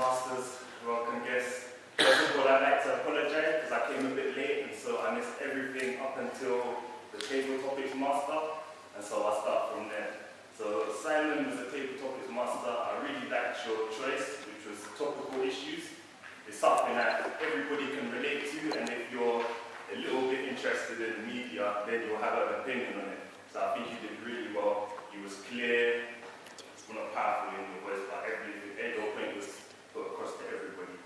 pastors, welcome guests. First of all, I'd like to apologize because I came a bit late and so I missed everything up until the table topics master, and so I'll start from there. So Simon was the table topics master. I really liked your choice, which was topical issues. It's something that everybody can relate to, and if you're a little bit interested in the media, then you'll have an opinion on it. So I think you did really well. You was clear, not powerful in your voice, but your point was put across to everybody.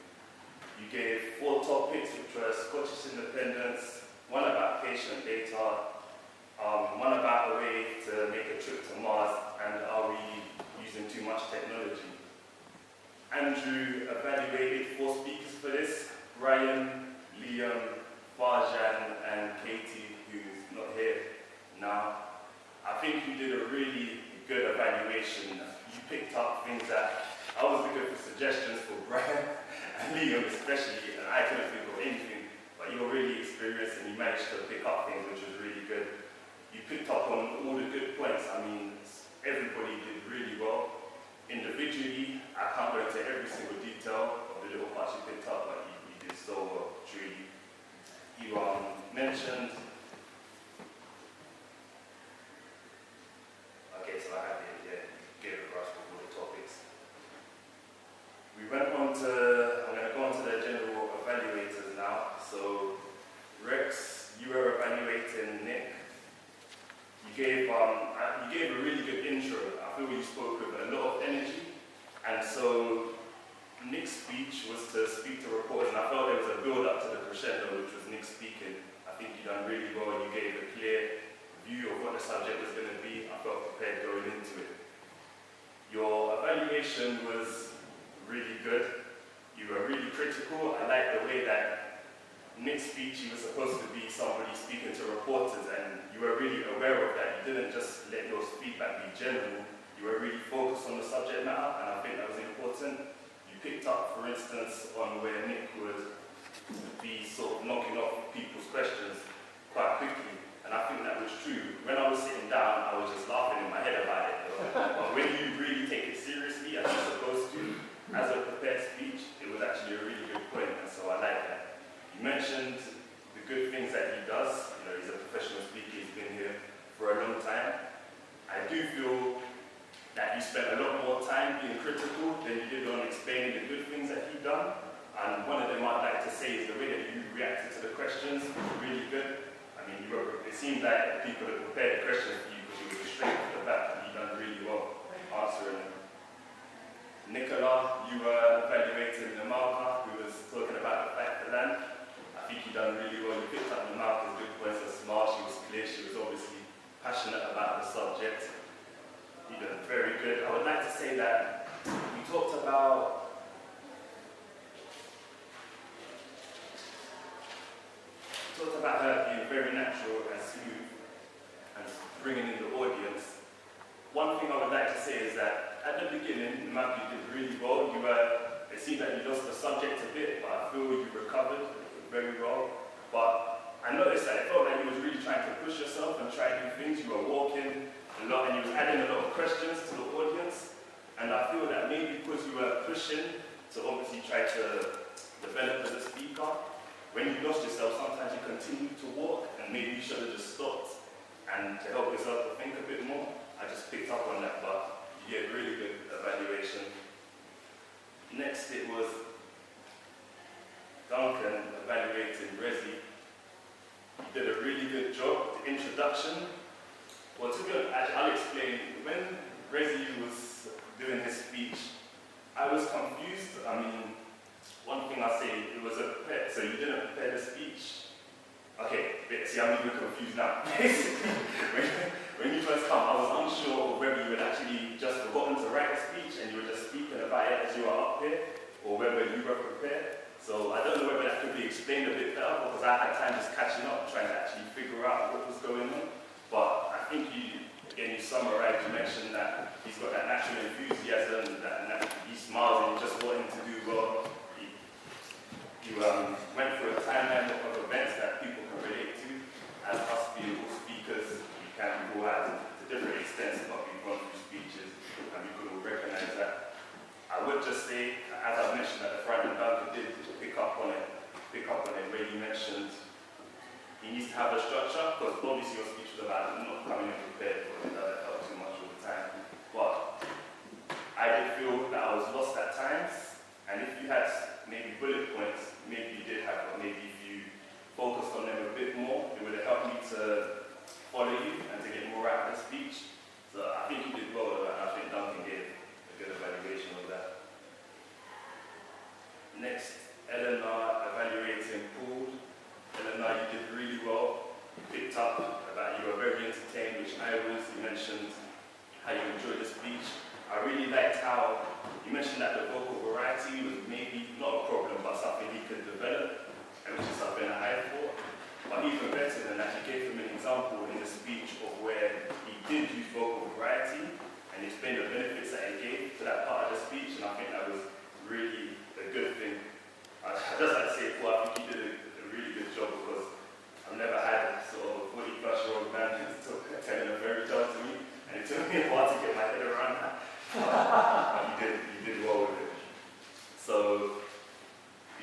You gave 4 topics, which were Scottish independence, one about patient data, one about a way to make a trip to Mars, and are we using too much technology? Andrew evaluated 4 speakers for this: Ryan, Liam, Farjan, and Katie, who's not here now. I think you did a really good evaluation. You picked up things that I was looking for suggestions for Brian and Liam especially, and I couldn't think of anything, but you were really experienced and you managed to pick up things, which was really good. You picked up on all the good points. I mean, everybody did really well. Individually, I can't go into every single detail of the little parts you picked up, but you did so well, truly. You mentioned, okay, so I have it here, gave a grasp of all the topics. We went on to, I'm going to go on to the general evaluators now. So, Rex, you were evaluating Nick. You gave a really good intro. I feel you spoke with a lot of energy. And so, Nick's speech was to speak to reporters, and I felt there was a build-up to the crescendo, which was Nick speaking. I think you done really well. You gave a clear view of what the subject was going to be. I felt prepared going into it. Your evaluation was really good. You were really critical. I like the way that Nick's speech, he was supposed to be somebody speaking to reporters, and you were really aware of that. You didn't just let your feedback be general. You were really focused on the subject matter, and I think that was important. You picked up, for instance, on where Nick would be sort of knocking off people's questions quite quickly, and I think that was true. When I was sitting down, I was just laughing in my head about it, but when you really take it seriously, as you're supposed to, as a prepared speech, it was actually a really good point, and so I like that. You mentioned the good things that he does. You know, he's a professional speaker, he's been here for a long time. I do feel that you spent a lot more time being critical than you did on explaining the good things that he'd done. And one of them I'd like to say is the way that you reacted to the questions was really good. I mean, it seemed like the people that prepared the questions for you, because you were straight off the bat, and you done really well answering them. Nicola, you were evaluating Namalka, who was talking about the fight for land. I think you done really well. You picked up Namalka's good points. As smart, she was clear, she was obviously passionate about the subject. You done very good. I would like to say that you talked about her being very natural and smooth and bringing in the audience. One thing I would like to say is that at the beginning, Namalka did really well. It seemed like you lost the subject a bit, but I feel you recovered very well. But I noticed that it felt like you was really trying to push yourself and try new things. You were walking a lot, and you was adding a lot of questions to the audience. And I feel that maybe because you were pushing to obviously try to develop as a speaker, when you lost yourself, sometimes you continue to walk, and maybe you should have just stopped. And to help yourself to think a bit more, I just picked up on that, but you get a really good evaluation. Next, it was Duncan evaluating Rezi. You did a really good job. The introduction, well, to be honest, I'll explain. When Rezi was doing his speech, I was confused. I mean, one thing I'll say, it was a prepare, so you didn't prepare the speech. Okay, see, I'm even confused now. when you first come, I was unsure of whether you had actually just forgotten to write a speech and you were just speaking about it as you were up here, or whether you were prepared. So I don't know whether that could be explained a bit better, because I had time just catching up, trying to actually figure out what was going on. But I think you summarized, you mentioned that he's got that natural enthusiasm, he smiles and you just want him to do well. You went through a timeline of events that people can relate to. As us being all speakers, we can go out to different extents, but we've gone through speeches and we could all recognize that. I would just say, as I mentioned speech. So I think you did well with that, and I think Duncan gave a good evaluation of that. Next, Eleanor evaluating Paul. Eleanor, you did really well. You picked up about you were very entertained, which I was. You mentioned how you enjoyed the speech. I really liked how you mentioned that the vocal variety was maybe not a problem, but something he could develop, and which is something that I thought. But even better than that, you gave him an example in the speech of where he did use vocal variety and explained the benefits that it gave to that part of the speech, and I think that was really a good thing. I just like to say, Paul, I think you did a really good job, because I've never had sort of a 40-plus-year-old man telling a fairy tale to me, and it took me a while to get my head around that. You did well with it. So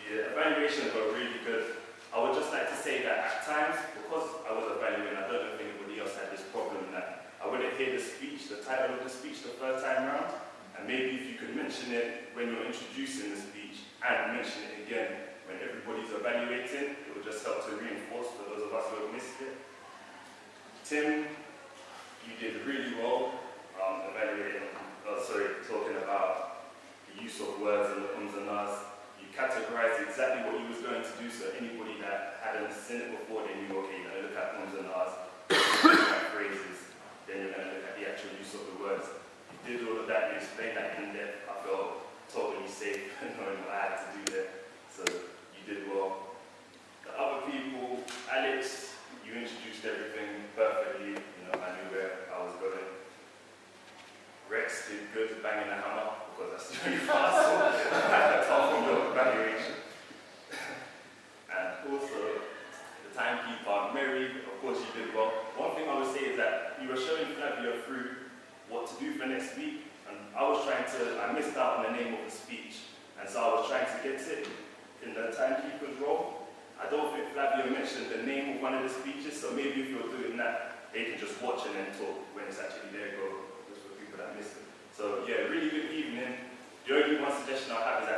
the evaluations were really good. I would just like to say that at times, because I was evaluating, I don't know if anybody else had this problem, that I wouldn't hear the speech, the title of the speech the first time round, and maybe if you could mention it when you're introducing the speech, and mention it again when everybody's evaluating, it will just help to reinforce for those of us who have missed it. Tim, you did really well talking about the use of words and the ums and ahs. You categorized exactly what you was going to do, so anybody that hadn't seen it before, they knew, okay, you're going to look at ums and ahs, phrases, then you're going to look at the actual use of the words. You did all of that, you explained that in depth. I felt totally safe knowing what I had to do there, so you did well. The other people, Alex, you introduced everything perfectly, I knew where I was going. Rex did good, banging the hammer, because that's really fast, so that's all from your evaluation. And also, the timekeeper, Mary, of course you did well. One thing I would say is that you were showing Flavia through what to do for next week, and I missed out on the name of the speech, and so I was trying to get it in the timekeeper's role. I don't think Flavia mentioned the name of one of the speeches, so maybe if you're doing that, they can just watch and then talk when it's actually their go, just for people that miss it. So yeah, really good evening. The only one suggestion I have is that